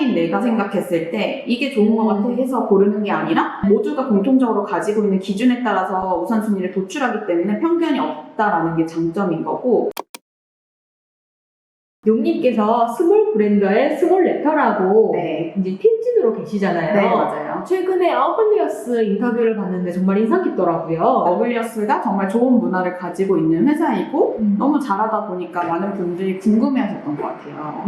타인 내가 생각했을 때 이게 좋은 것 같아 해서 고르는 게 아니라 모두가 공통적으로 가지고 있는 기준에 따라서 우선순위를 도출하기 때문에 편견이 없다라는 게 장점인 거고. 용님께서 스몰 브랜더의 스몰 레터라고 네. 이제 팀진으로 계시잖아요. 네, 맞아요. 최근에 어글리어스 인터뷰를 봤는데 정말 인상 깊더라고요. 어글리어스가 정말 좋은 문화를 가지고 있는 회사이고 너무 잘하다 보니까 많은 분들이 궁금해하셨던 것 같아요.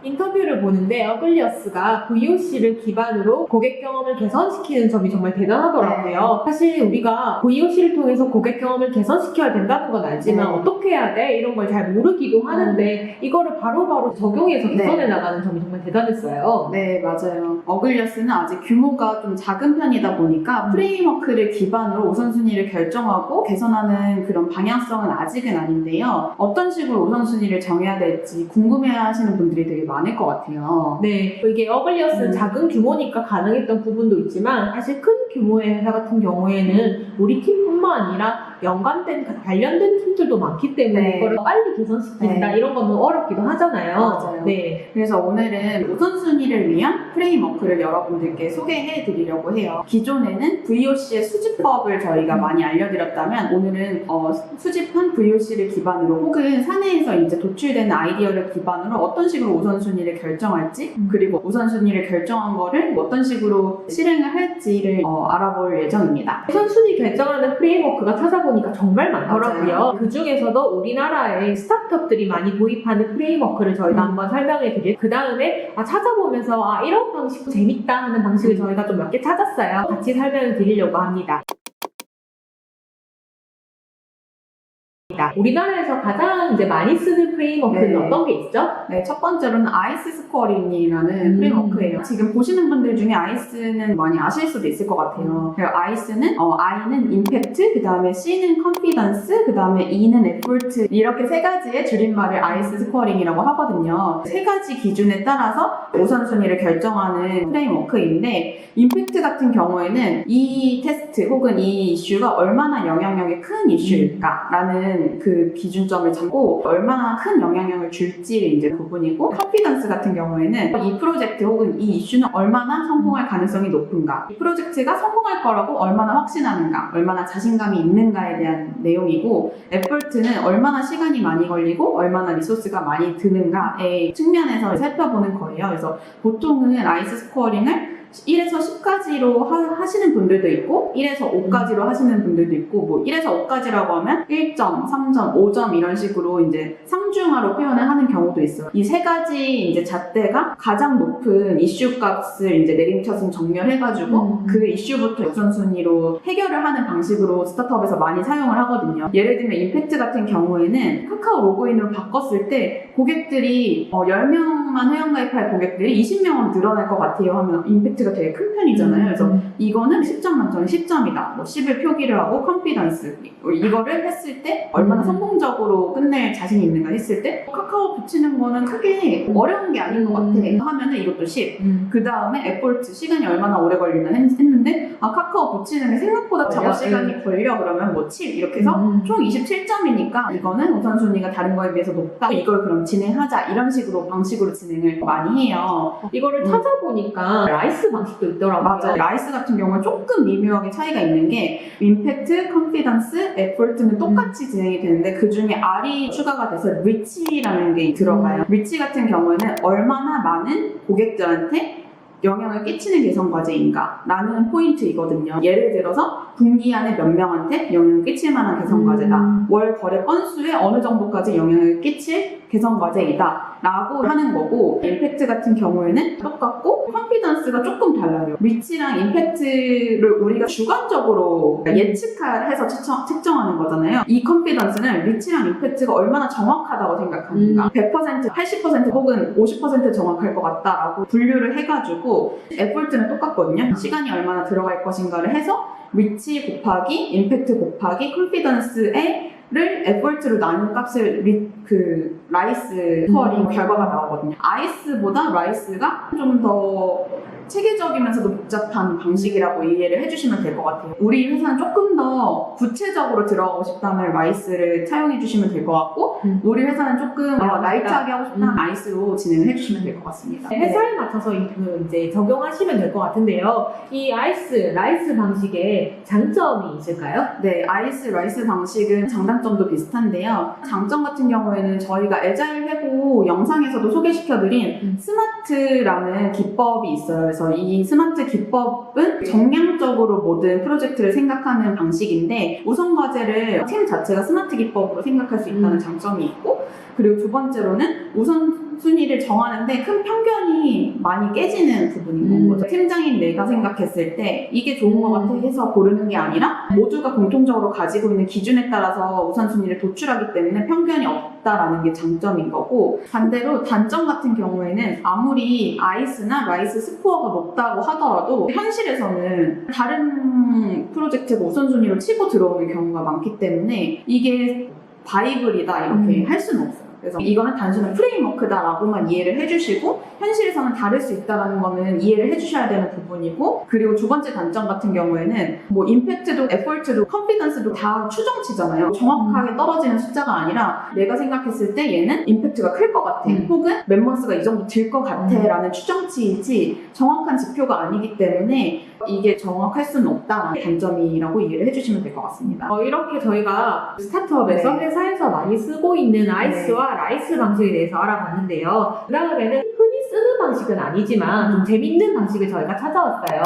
인터뷰를 보는데 어글리어스가 VOC를 기반으로 고객 경험을 개선시키는 점이 정말 대단하더라고요. 사실 우리가 VOC를 통해서 고객 경험을 개선시켜야 된다는 건 알지만 어떻게 해야 돼? 이런 걸 잘 모르기도 하는데 이거를 바로바로 적용해서 개선해 나가는 점이 정말 대단했어요. 네, 맞아요. 어글리어스는 아직 규모가 좀 작은 편이다 보니까 프레임워크를 기반으로 우선순위를 결정하고 개선하는 그런 방향성은 아직은 아닌데요. 어떤 식으로 우선순위를 정해야 될지 궁금해하시는 분들이 되게 많을 것 같아요. 네, 이게 어글리어스는 작은 규모니까 가능했던 부분도 있지만 사실 큰 규모의 회사 같은 경우에는 우리 팀뿐만 아니라 연관된 관련된 팀들도 많기 때문에 이거를 빨리 개선시킨다 이런 건 어렵기도 하잖아요. 맞아요. 네. 그래서 오늘은 우선순위를 위한 프레임워크를 여러분들께 소개해 드리려고 해요. 기존에는 VOC의 수집법을 저희가 많이 알려드렸다면 오늘은 수집한 VOC를 기반으로 혹은 사내에서 이제 도출되는 아이디어를 기반으로 어떤 식으로 우선순위를 결정할지 그리고 우선순위를 결정한 거를 어떤 식으로 실행을 할지를 알아볼 예정입니다. 우선순위 결정하는 프레임워크가 찾아보니까 정말 많더라고요. 맞아요. 그 중에서도 우리나라의 스타트업들이 많이 도입하는 프레임워크를 저희가 한번 설명해 드릴게요. 그 다음에 찾아보면서 이런 방식도 재밌다 하는 방식을 저희가 좀 몇 개 찾았어요. 같이 설명을 드리려고 합니다. 우리나라에서 가장 이제 많이 쓰는 프레임워크는 어떤 게 있죠? 네, 첫 번째로는 아이스 스코어링이라는 프레임워크예요. 지금 보시는 분들 중에 아이스는 많이 아실 수도 있을 것 같아요. 아이스는 I는 임팩트, 그 다음에 C는 컨피던스, 그 다음에 E는 에포트 이렇게 세 가지의 줄임말을 아이스 스코어링이라고 하거든요. 세 가지 기준에 따라서 우선순위를 결정하는 프레임워크인데 임팩트 같은 경우에는 이 테스트 혹은 이 이슈가 얼마나 영향력이 큰 이슈일까라는 그 기준점을 잡고 얼마나 큰 영향력을 줄지를 이제 부분이고 컨피던스 같은 경우에는 이 프로젝트 혹은 이 이슈는 얼마나 성공할 가능성이 높은가 이 프로젝트가 성공할 거라고 얼마나 확신하는가 얼마나 자신감이 있는가에 대한 내용이고 에포트는 얼마나 시간이 많이 걸리고 얼마나 리소스가 많이 드는가의 측면에서 살펴보는 거예요. 그래서 보통은 아이스 스코어링을 1에서 10까지로 하시는 분들도 있고 1에서 5까지로 하시는 분들도 있고 뭐 1에서 5까지라고 하면 1점, 3점, 5점 이런 식으로 이제 상중하로 표현을 하는 경우도 있어요. 이 세 가지 이제 잣대가 가장 높은 이슈 값을 이제 내림차순 정렬해가지고 그 이슈부터 우선순위로 해결을 하는 방식으로 스타트업에서 많이 사용을 하거든요. 예를 들면 임팩트 같은 경우에는 카카오 로그인으로 바꿨을 때 고객들이 10명만 회원가입할 고객들이 20명으로 늘어날 것 같아요 하면 임팩트가 되게 큰 편이잖아요. 그래서 이거는 10점 만점에 10점이다. 뭐 10을 표기를 하고 컨피던스 이거를 했을 때 얼마나 성공적으로 끝낼 자신이 있는가 했을 때 카카오 붙이는 거는 크게 어려운 게 아닌 것 같아 하면은 이것도 10. 그 다음에 에포트 시간이 얼마나 오래 걸리나 했는데 카카오 붙이는 게 생각보다 작업 시간이 걸려 그러면 뭐 7 이렇게 해서 총 27점이니까 이거는 우선순위가 다른 거에 비해서 높다. 이걸 그럼 진행하자 이런 식으로 방식으로 진행을 많이 해요. 이거를 찾아보니까 라이스 방식도 있더라고요. 맞아요. 라이스 같은 경우는 조금 미묘하게 차이가 있는 게 임팩트, 컨피던스, 에포트는 똑같이 진행이 되는데 그 중에 R이 추가가 돼서 리치라는 게 들어가요. 리치 같은 경우에는 얼마나 많은 고객들한테 영향을 끼치는 개선 과제인가 라는 포인트이거든요. 예를 들어서 분기 안에 몇 명한테 영향을 끼칠 만한 개선 과제다. 월 거래 건수에 어느 정도까지 영향을 끼칠 개선 과제이다 라고 하는 거고 임팩트 같은 경우에는 똑같고 컨피던스가 조금 달라요. 리치랑 임팩트를 우리가 주관적으로 예측해서 측정하는 거잖아요. 이 컨피던스는 리치랑 임팩트가 얼마나 정확하다고 생각하는가 100%, 80% 혹은 50% 정확할 것 같다라고 분류를 해가지고 에포트는 똑같거든요. 시간이 얼마나 들어갈 것인가를 해서 리치 곱하기 임팩트 곱하기 컨피던스를 에포트로 나눈 값을 그 라이스 스코어링 결과가 나오거든요. 아이스보다 라이스가 좀 더 체계적이면서도 복잡한 방식이라고 이해를 해주시면 될 것 같아요. 우리 회사는 조금 더 구체적으로 들어가고 싶다면 라이스를 차용해 주시면 될 것 같고 우리 회사는 조금 라이트하게 하고 싶다면 아이스로 진행을 해주시면 될 것 같습니다. 회사에 맞춰서 이제 적용하시면 될 것 같은데요. 이 라이스 방식에 장점이 있을까요? 네, 아이스, 라이스 방식은 장단점도 비슷한데요. 장점 같은 경우에는 저희가 에자일 회고 영상에서도 소개시켜드린 스마트라는 기법이 있어요. 그래서 이 스마트 기법은 정량적으로 모든 프로젝트를 생각하는 방식인데 우선 과제를 팀 자체가 스마트 기법으로 생각할 수 있다는 장점이 있고 그리고 두 번째로는 우선순위를 정하는데 큰 편견이 많이 깨지는 부분인 거죠. 팀장인 내가 생각했을 때 이게 좋은 것 같아 해서 고르는 게 아니라 모두가 공통적으로 가지고 있는 기준에 따라서 우선순위를 도출하기 때문에 편견이 없다라는 게 장점인 거고 반대로 단점 같은 경우에는 아무리 아이스나 라이스 스코어가 높다고 하더라도 현실에서는 다른 프로젝트가 우선순위로 치고 들어오는 경우가 많기 때문에 이게 바이블이다 이렇게 할 수는 없어요. 그래서 이거는 단순한 프레임워크다라고만 이해를 해주시고 현실에서는 다를 수 있다는 거는 이해를 해주셔야 되는 부분이고 그리고 두 번째 단점 같은 경우에는 뭐 임팩트도 에포트도 컨피던스도 다 추정치잖아요. 정확하게 떨어지는 숫자가 아니라 내가 생각했을 때 얘는 임팩트가 클 것 같아 혹은 멤버스가 이 정도 들 것 같아 라는 추정치이지 정확한 지표가 아니기 때문에 이게 정확할 수는 없다는 단점이라고 이해를 해주시면 될 것 같습니다. 이렇게 저희가 스타트업에서 회사에서 많이 쓰고 있는 아이스와 라이스 방식에 대해서 알아봤는데요. 그 다음에는 흔히 쓰는 방식은 아니지만 좀 재밌는 방식을 저희가 찾아왔어요.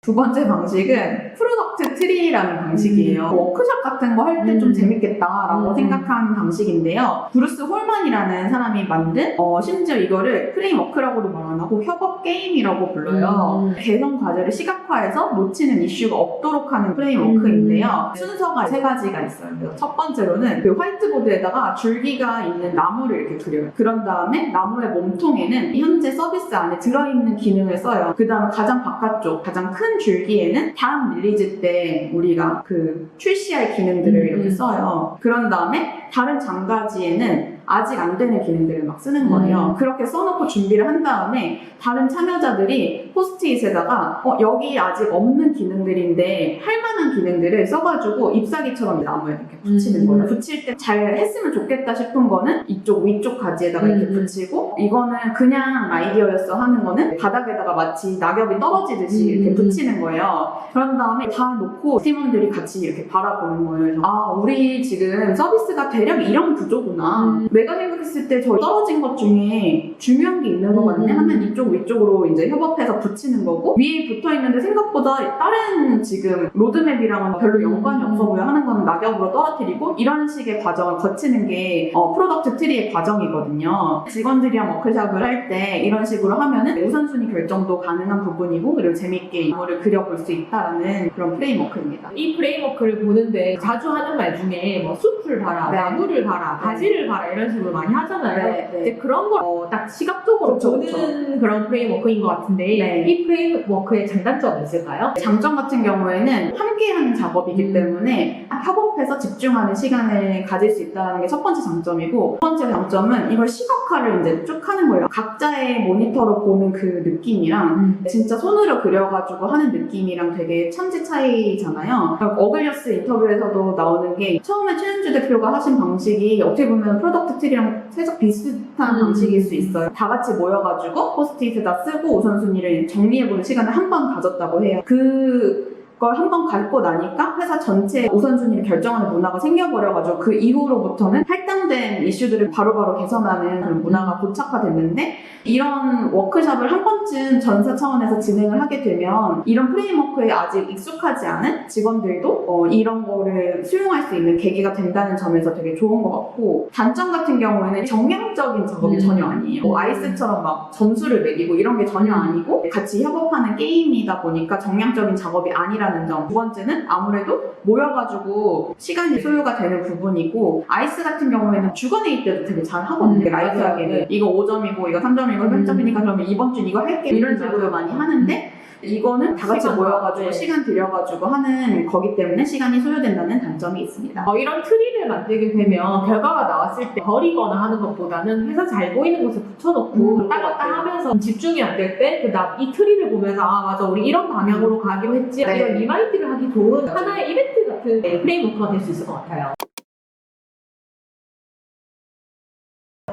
두 번째 방식은 프로덕트 트리라는 방식이에요. 워크숍 같은 거 할 때 좀 재밌겠다라고 생각한 방식인데요. 브루스 홀만이라는 사람이 만든 심지어 이거를 프레임워크라고도 말 안 하고 협업 게임이라고 불러요. 개선 과제를 시각화해서 놓치는 이슈가 없도록 하는 프레임워크인데요. 순서가 세 가지가 있어요. 그래서 첫 번째로는 그 화이트보드에다가 줄기가 있는 나무를 이렇게 그려요. 그런 다음에 나무의 몸통에는 현재 서비스 안에 들어있는 기능을 써요. 그 다음에 가장 바깥쪽, 가장 큰 줄기에는 다음 릴리즈 때 우리가 그 출시할 기능들을 이렇게 써요. 그런 다음에 다른 장가지에는 아직 안 되는 기능들을 막 쓰는 거예요. 그렇게 써놓고 준비를 한 다음에 다른 참여자들이 포스트잇에다가 여기 아직 없는 기능들인데 할 만한 기능들을 써가지고 잎사귀처럼 나무에 이렇게 붙이는 거예요. 붙일 때 잘 했으면 좋겠다 싶은 거는 이쪽 위쪽 가지에다가 이렇게 붙이고 이거는 그냥 아이디어였어 하는 거는 바닥에다가 마치 낙엽이 떨어지듯이 이렇게 붙이는 거예요. 그런 다음에 다 놓고 팀원들이 같이 이렇게 바라보는 거예요. 그래서 우리 지금 서비스가 대략 이런 구조구나. 내가 생각했을 때 저 떨어진 것 중에 중요한 게 있는 것 같네 하면 이쪽 위쪽으로 이제 협업해서 붙이는 거고 위에 붙어 있는데 생각보다 다른 지금 로드맵이랑은 별로 연관이 없어 보여 하는 거는 낙엽으로 떨어뜨리고 이런 식의 과정을 거치는 게 프로덕트 트리의 과정이거든요. 직원들이랑 워크숍을 할 때 이런 식으로 하면은 우선순위 결정도 가능한 부분이고 그리고 재밌게 이거를 그려볼 수 있다는 그런 프레임워크입니다. 이 프레임워크를 보는데 자주 하는 말 중에 뭐 숲을 봐라, 나무를 봐라, 가지를 봐라 이런 식으로 많이 하잖아요. 이제 그런 걸 딱 시각적으로 보는 그런 프레임워크인 것 같은데 이 프레임워크의 장단점이 있을까요? 장점 같은 경우에는 함께하는 작업이기 때문에 협업해서 집중하는 시간을 가질 수 있다는 게 첫 번째 장점이고 두 번째 장점은 이걸 시각화를 이제 쭉 하는 거예요. 각자의 모니터로 보는 그 느낌이랑 진짜 손으로 그려가지고 하는 느낌이랑 되게 천지 차이잖아요. 어글리어스 인터뷰에서도 나오는 게 처음에 최현주 대표가 하신 방식이 어떻게 보면 프로덕트 트리랑 살짝 비슷한 방식일 수 있어요. 다 같이 모여가지고 포스트잇에다 쓰고 우선순위를 정리해보는 시간을 한 번 가졌다고 해요. 그걸 한 번 갖고 나니까 회사 전체 우선순위를 결정하는 문화가 생겨버려가지고 그 이후로부터는 할당된 이슈들을 바로바로 개선하는 그런 문화가 고착화됐는데 이런 워크숍을 한 번쯤 전사 차원에서 진행을 하게 되면 이런 프레임워크에 아직 익숙하지 않은 직원들도 이런 거를 수용할 수 있는 계기가 된다는 점에서 되게 좋은 것 같고 단점 같은 경우에는 정량적인 작업이 전혀 아니에요. 아이스처럼 막 점수를 매기고 이런 게 전혀 아니고 같이 협업하는 게임이다 보니까 정량적인 작업이 아니라는 점. 두 번째는 아무래도 모여가지고 시간이 소요가 되는 부분이고 아이스 같은 경우에는 주간회의 때도 되게 잘 하거든요. 라이트하게는 이거 5점이고 이거 3점이고 8점이니까 그러면 이번 주 이거 할게 이런 식으로 많이 하는데 이거는 다 같이 시간, 모여가지고 네. 시간 들여가지고 하는 거기 때문에 시간이 소요된다는 단점이 있습니다. 이런 트리를 만들게 되면 결과가 나왔을 때 버리거나 하는 것보다는 회사 잘 보이는 곳에 붙여놓고 왔다 갔다 하면서 집중이 안 될 때 이 트리를 보면서 맞아 우리 이런 방향으로 가기로 했지 네. 이런 리마인드를 하기 좋은 하나의 이벤트 같은 프레임워크가 될 수 있을 것 같아요.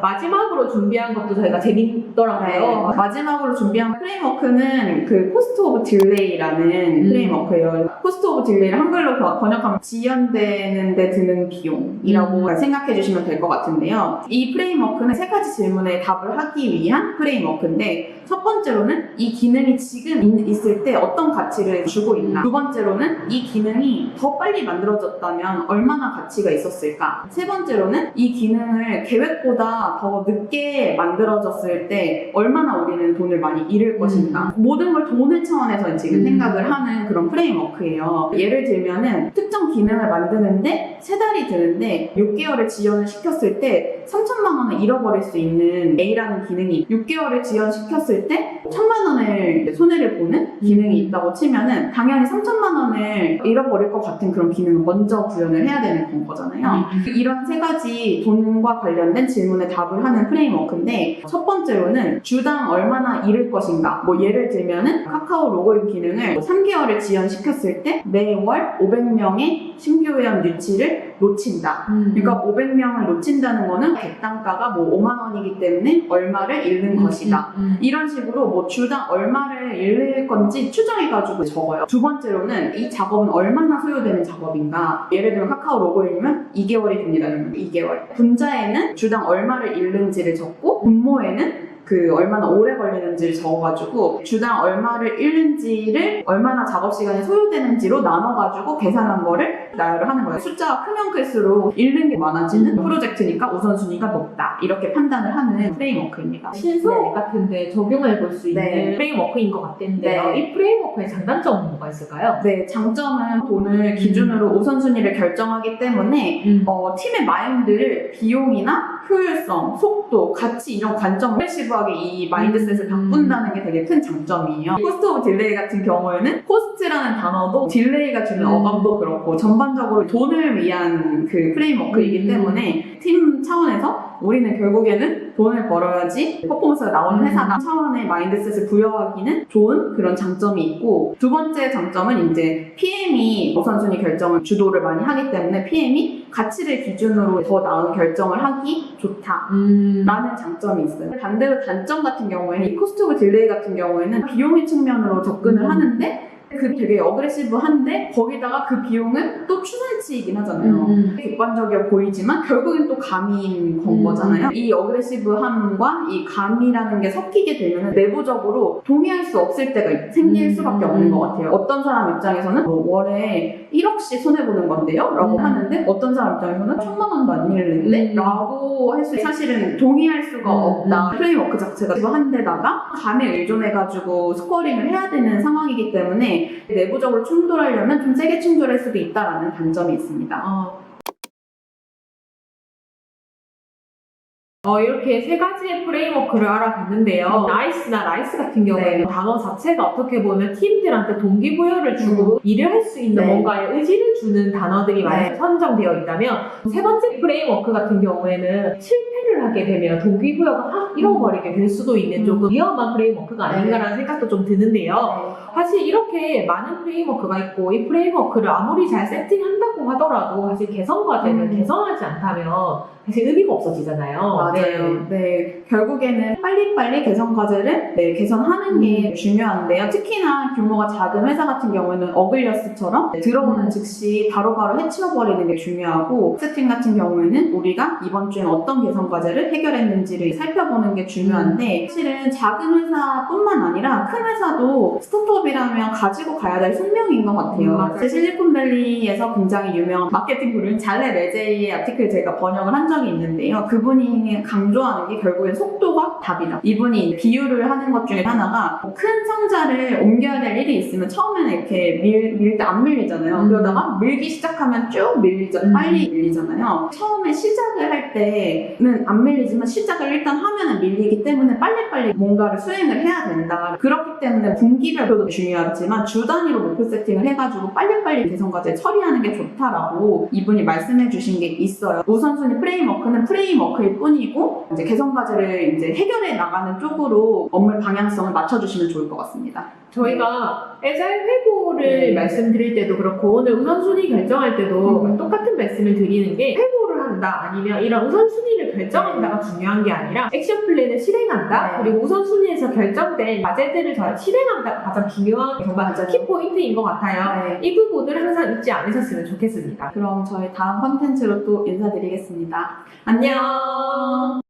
마지막으로 준비한 것도 저희가 재밌더라고요. 마지막으로 준비한 프레임워크는 그 코스트 오브 딜레이라는 프레임워크예요. 코스트 오브 딜레이를 한글로 번역하면 지연되는 데 드는 비용이라고 생각해 주시면 될 것 같은데요. 이 프레임워크는 세 가지 질문에 답을 하기 위한 프레임워크인데 첫 번째로는 이 기능이 지금 있을 때 어떤 가치를 주고 있나, 두 번째로는 이 기능이 더 빨리 만들어졌다면 얼마나 가치가 있었을까, 세 번째로는 이 기능을 계획보다 더 늦게 만들어졌을 때 얼마나 우리는 돈을 많이 잃을 것인가. 모든 걸 돈의 차원에서 지금 생각을 하는 그런 프레임워크예요. 예를 들면은 특정 기능을 만드는데 3달이 드는데 6개월을 지연을 시켰을 때 3천만 원을 잃어버릴 수 있는 A라는 기능이 6개월을 지연시켰을 때 1천만 원을 손해를 보는 기능이 있다고 치면은 당연히 3천만 원을 잃어버릴 것 같은 그런 기능을 먼저 구현을 해야 되는 거잖아요. 이런 세 가지 돈과 관련된 질문에 답을 하는 프레임워크인데 첫 번째로는 주당 얼마나 잃을 것인가. 예를 들면은 카카오 로그인 기능을 3개월을 지연시켰을 때 매월 500명의 신규 회원 유치를 놓친다. 그러니까 500명을 놓친다는 거는 객단가가 5만 원이기 때문에 얼마를 잃는 것이다. 이런 식으로 주당 얼마를 잃을 건지 추정해가지고 적어요. 두 번째로는 이 작업은 얼마나 소요되는 작업인가. 예를 들면 카카오 로그인이면 2개월이 됩니다. 그러면 2개월. 분자에는 주당 얼마를 잃는지를 적고 분모에는 얼마나 오래 걸리는지를 적어가지고 주당 얼마를 잃는지를 얼마나 작업 시간이 소요되는지로 나눠가지고 계산한 거를 나열을 하는 거예요. 숫자가 크면 클수록 잃는 게 많아지는 프로젝트니까 우선순위가 높다. 이렇게 판단을 하는 프레임워크입니다. 신수업 같은데 적용해 볼 수 있는 프레임워크인 것 같은데요. 네. 이 프레임워크의 장단점은 뭐가 있을까요? 네, 장점은 돈을 기준으로 우선순위를 결정하기 때문에 팀의 마인드를 비용이나 효율성, 속도, 가치 이런 관점을 프레시브하게 이 마인드셋을 바꾼다는 게 되게 큰 장점이에요. 코스트 오브 딜레이 같은 경우에는 코스트라는 단어도 딜레이가 주는 어감도 그렇고 전반적으로 돈을 위한 그 프레임워크이기 때문에 팀 차원에서 우리는 결국에는 돈을 벌어야지 퍼포먼스가 나오는 회사다 차원의 마인드셋을 부여하기는 좋은 그런 장점이 있고, 두 번째 장점은 이제 PM이 우선순위 결정을 주도를 많이 하기 때문에 PM이 가치를 기준으로 더 나은 결정을 하기 좋다라는 장점이 있어요. 반대로 단점 같은 경우에는 이 코스트 오브 딜레이 같은 경우에는 비용의 측면으로 접근을 하는데 되게 어그레시브한데 거기다가 그 비용은 또 추산치이긴 하잖아요. 객관적이어 보이지만 결국엔 또 감인 건 거잖아요. 이 어그레시브함과 이 감이라는 게 섞이게 되면 내부적으로 동의할 수 없을 때가 생길 수밖에 없는 것 같아요. 어떤 사람 입장에서는 월에 1억씩 손해보는 건데요? 라고 하는데 어떤 사람 입장에서는 1,000만 원도 안 잃는데? 라고 할 수 사실은 동의할 수가 없다. 프레임워크 자체가 한 데다가 감에 의존해가지고 스코어링을 해야 되는 상황이기 때문에 내부적으로 충돌하려면 좀 세게 충돌할 수도 있다라는 단점이 있습니다. 이렇게 세 가지의 프레임워크를 알아봤는데요. 나이스나 라이스 같은 경우에는 단어 자체가 어떻게 보면 팀들한테 동기부여를 주고 일을 할 수 있는 뭔가의 의지를 주는 단어들이 많이 선정되어 있다면, 세 번째 프레임워크 같은 경우에는 실패를 하게 되면 동기부여가 확 잃어버리게 될 수도 있는 조금 위험한 프레임워크가 아닌가라는 생각도 좀 드는데요. 사실 이렇게 많은 프레임워크가 있고 이 프레임워크를 아무리 잘 세팅한다고 하더라도 사실 개선 과제를 개선하지 않다면 사실 의미가 없어지잖아요. 맞아요. 네. 결국에는 빨리빨리 개선 과제를 개선하는 게 중요한데요. 특히나 규모가 작은 회사 같은 경우에는 어글리어스처럼 들어오는 즉시 바로바로 해치워버리는 게 중요하고, 세팅 같은 경우에는 우리가 이번 주엔 어떤 개선 과제를 해결했는지를 살펴보는 게 중요한데, 사실은 작은 회사뿐만 아니라 큰 회사도 스타트업이라면 가지고 가야 될 숙명인 것 같아요. 실리콘밸리에서 굉장히 유명한 마케팅 그룹인 잘레 레제이의 아티클 제가 번역을 한 적이 있는데요. 그분이 강조하는 게 결국엔 속도가 답이다. 이분이 비유를 하는 것 중에 하나가 큰 상자를 옮겨야 될 일이 있으면 처음에는 이렇게 밀 때 안 밀리잖아요. 그러다가 밀기 시작하면 쭉 밀리죠. 빨리 밀리잖아요. 처음에 시작을 할 때는 안 밀리지만 시작을 일단 하면은 밀리기 때문에 빨리빨리 뭔가를 수행을 해야 된다. 그렇기 때문에 분기별도 중요하지만 주 단위로 목표 세팅을 해가지고 빨리빨리 개선과제 처리하는 게 좋다라고 이분이 말씀해 주신 게 있어요. 우선순위 프레임워크는 프레임워크일 뿐이고 이제 개선과제를 이제 해결해 나가는 쪽으로 업무 방향성을 맞춰주시면 좋을 것 같습니다. 저희가 애자일 회고를 말씀드릴 때도 그렇고 오늘 우선순위 결정할 때도 똑같은 말씀을 드리는 게 회고를 한다 아니면 이런 우선순위를 결정한다가 중요한 게 아니라 액션 플랜을 실행한다 그리고 우선순위에서 결정된 과제들을 잘 실행한다가 가장 중요한 정말 키포인트인 것 같아요. 이 부분을 항상 잊지 않으셨으면 좋겠습니다. 그럼 저희 다음 컨텐츠로 또 인사드리겠습니다. 안녕.